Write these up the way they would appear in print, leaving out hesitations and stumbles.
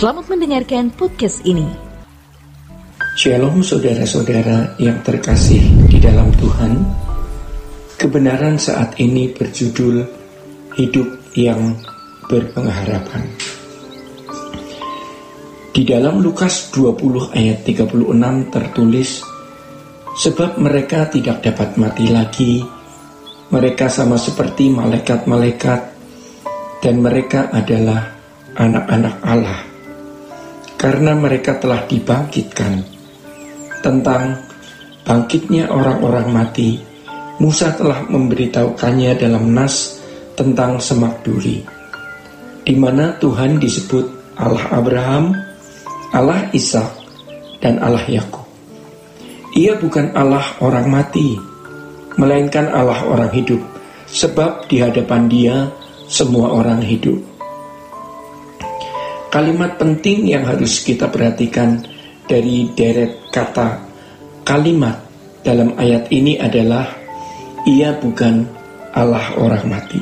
Selamat mendengarkan podcast ini. Shalom saudara-saudara yang terkasih di dalam Tuhan. Kebenaran saat ini berjudul Hidup yang Berpengharapan. Di dalam Lukas 20 ayat 36 tertulis, sebab mereka tidak dapat mati lagi, mereka sama seperti malaikat-malaikat, dan mereka adalah anak-anak Allah, karena mereka telah dibangkitkan. Tentang bangkitnya orang-orang mati, Musa telah memberitahukannya dalam Nas tentang Semak Duri, di mana Tuhan disebut Allah Abraham, Allah Ishak, dan Allah Yakub. Ia bukan Allah orang mati, melainkan Allah orang hidup, sebab di hadapan Dia semua orang hidup. Kalimat penting yang harus kita perhatikan dari deret kata kalimat dalam ayat ini adalah Ia bukan Allah orang mati,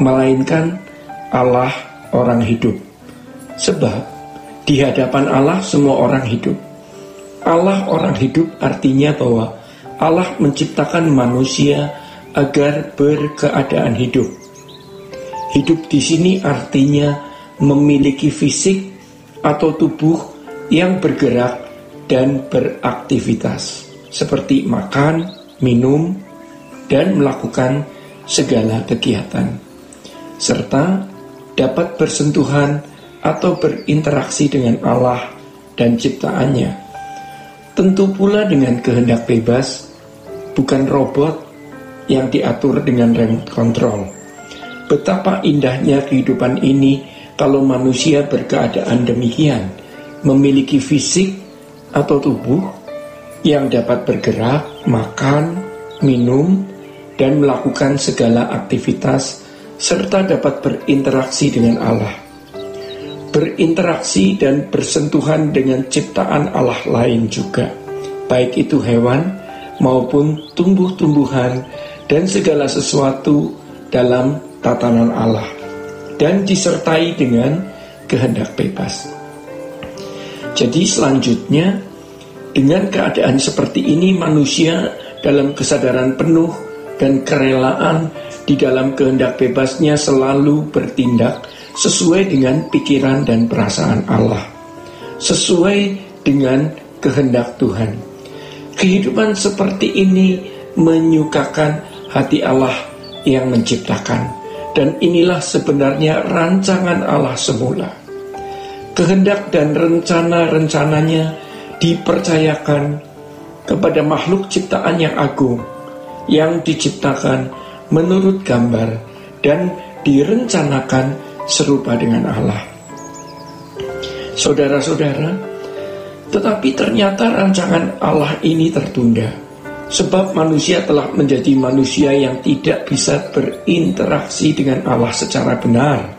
melainkan Allah orang hidup. Sebab di hadapan Allah semua orang hidup. Allah orang hidup artinya bahwa Allah menciptakan manusia agar berkeadaan hidup. Hidup di sini artinya memiliki fisik atau tubuh yang bergerak dan beraktivitas, seperti makan, minum, dan melakukan segala kegiatan, serta dapat bersentuhan atau berinteraksi dengan Allah dan ciptaannya. Tentu pula dengan kehendak bebas, bukan robot yang diatur dengan remote control. Betapa indahnya kehidupan ini kalau manusia berkeadaan demikian, memiliki fisik atau tubuh yang dapat bergerak, makan, minum, dan melakukan segala aktivitas, serta dapat berinteraksi dengan Allah. Berinteraksi dan bersentuhan dengan ciptaan Allah lain juga, baik itu hewan maupun tumbuh-tumbuhan dan segala sesuatu dalam tatanan Allah, dan disertai dengan kehendak bebas. Jadi selanjutnya, dengan keadaan seperti ini manusia dalam kesadaran penuh dan kerelaan di dalam kehendak bebasnya selalu bertindak sesuai dengan pikiran dan perasaan Allah, sesuai dengan kehendak Tuhan. Kehidupan seperti ini menyukakan hati Allah yang menciptakan. Dan inilah sebenarnya rancangan Allah semula. Kehendak dan rencana-rencananya dipercayakan kepada makhluk ciptaan yang agung, yang diciptakan menurut gambar dan direncanakan serupa dengan Allah. Saudara-saudara, tetapi ternyata rancangan Allah ini tertunda, sebab manusia telah menjadi manusia yang tidak bisa berinteraksi dengan Allah secara benar.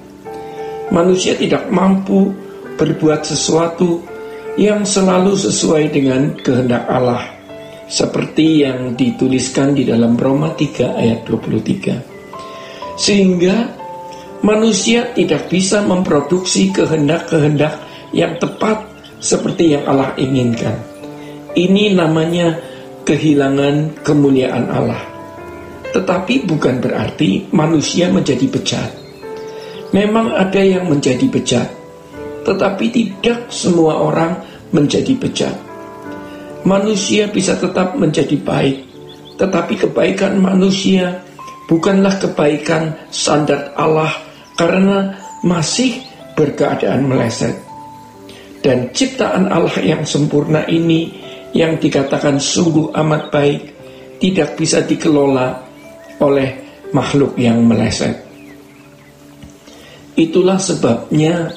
Manusia tidak mampu berbuat sesuatu yang selalu sesuai dengan kehendak Allah, seperti yang dituliskan di dalam Roma 3 ayat 23. Sehingga manusia tidak bisa memproduksi kehendak-kehendak yang tepat seperti yang Allah inginkan. Ini namanya kehilangan kemuliaan Allah. Tetapi bukan berarti manusia menjadi bejat. Memang ada yang menjadi bejat, tetapi tidak semua orang menjadi bejat. Manusia bisa tetap menjadi baik, tetapi kebaikan manusia bukanlah kebaikan standar Allah karena masih berkeadaan meleset. Dan ciptaan Allah yang sempurna ini, yang dikatakan sungguh amat baik, tidak bisa dikelola oleh makhluk yang meleset. Itulah sebabnya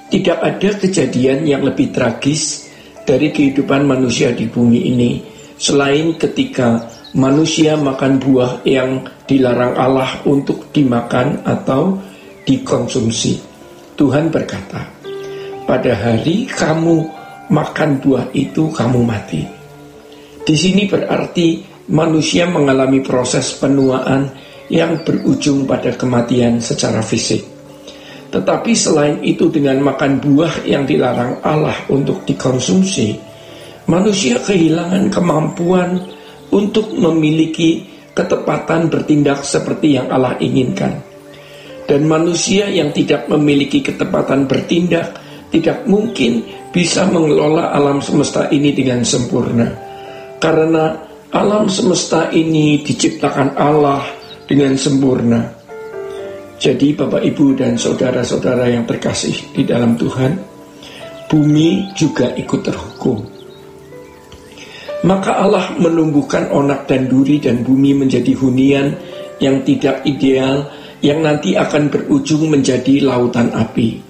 tidak ada kejadian yang lebih tragis dari kehidupan manusia di bumi ini, selain ketika manusia makan buah yang dilarang Allah untuk dimakan atau dikonsumsi. Tuhan berkata, pada hari kamu makan buah itu kamu mati. Di sini berarti manusia mengalami proses penuaan yang berujung pada kematian secara fisik. Tetapi selain itu, dengan makan buah yang dilarang Allah untuk dikonsumsi, manusia kehilangan kemampuan untuk memiliki ketepatan bertindak seperti yang Allah inginkan. Dan manusia yang tidak memiliki ketepatan bertindak tidak mungkin bisa mengelola alam semesta ini dengan sempurna. Karena alam semesta ini diciptakan Allah dengan sempurna. Jadi Bapak, Ibu, dan saudara-saudara yang terkasih di dalam Tuhan, bumi juga ikut terhukum. Maka Allah menumbuhkan onak dan duri, dan bumi menjadi hunian yang tidak ideal, yang nanti akan berujung menjadi lautan api.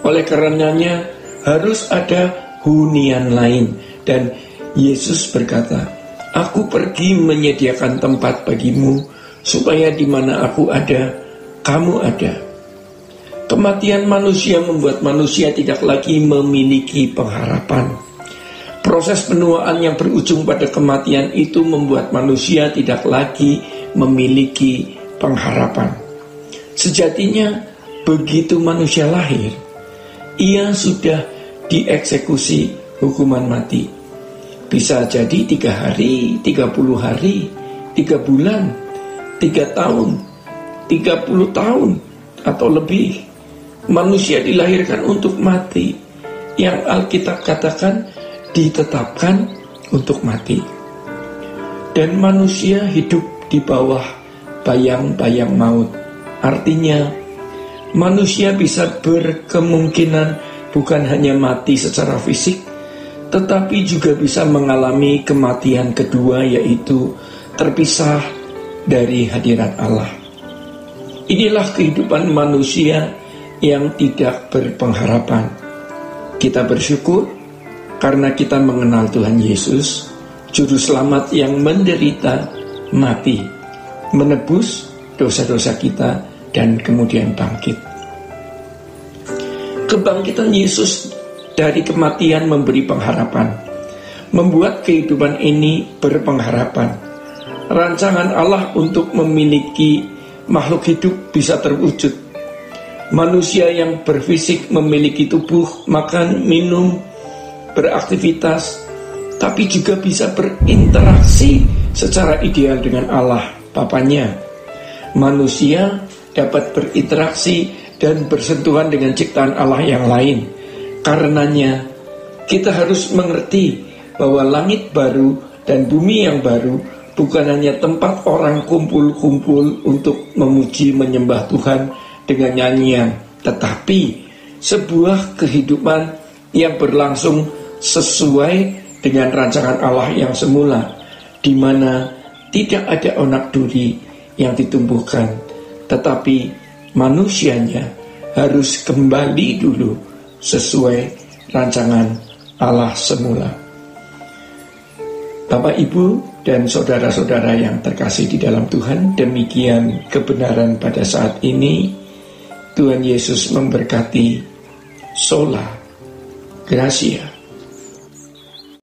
Oleh karenanya harus ada hunian lain. Dan Yesus berkata, "Aku pergi menyediakan tempat bagimu, supaya di mana aku ada, kamu ada." Kematian manusia membuat manusia tidak lagi memiliki pengharapan. Proses penuaan yang berujung pada kematian itu membuat manusia tidak lagi memiliki pengharapan. Sejatinya begitu manusia lahir, ia sudah dieksekusi hukuman mati. Bisa jadi 3 hari, 30 hari, 3 bulan, 3 tahun, 30 tahun, atau lebih. Manusia dilahirkan untuk mati, yang Alkitab katakan ditetapkan untuk mati. Dan manusia hidup di bawah bayang-bayang maut. Artinya manusia bisa berkemungkinan bukan hanya mati secara fisik, tetapi juga bisa mengalami kematian kedua, yaitu terpisah dari hadirat Allah. Inilah kehidupan manusia yang tidak berpengharapan. Kita bersyukur karena kita mengenal Tuhan Yesus, Juru Selamat yang menderita mati, menebus dosa-dosa kita, dan kemudian bangkit. Kebangkitan Yesus dari kematian memberi pengharapan, membuat kehidupan ini berpengharapan. Rancangan Allah untuk memiliki makhluk hidup bisa terwujud. Manusia yang berfisik memiliki tubuh, makan, minum, beraktivitas, tapi juga bisa berinteraksi secara ideal dengan Allah Bapanya. Manusia dapat berinteraksi dan bersentuhan dengan ciptaan Allah yang lain. Karenanya kita harus mengerti bahwa langit baru dan bumi yang baru bukan hanya tempat orang kumpul-kumpul untuk memuji menyembah Tuhan dengan nyanyian, tetapi sebuah kehidupan yang berlangsung sesuai dengan rancangan Allah yang semula, di mana tidak ada onak duri yang ditumbuhkan, tetapi manusianya harus kembali dulu sesuai rancangan Allah semula. Bapak, Ibu, dan saudara-saudara yang terkasih di dalam Tuhan, demikian kebenaran pada saat ini. Tuhan Yesus memberkati. Sola Gracia.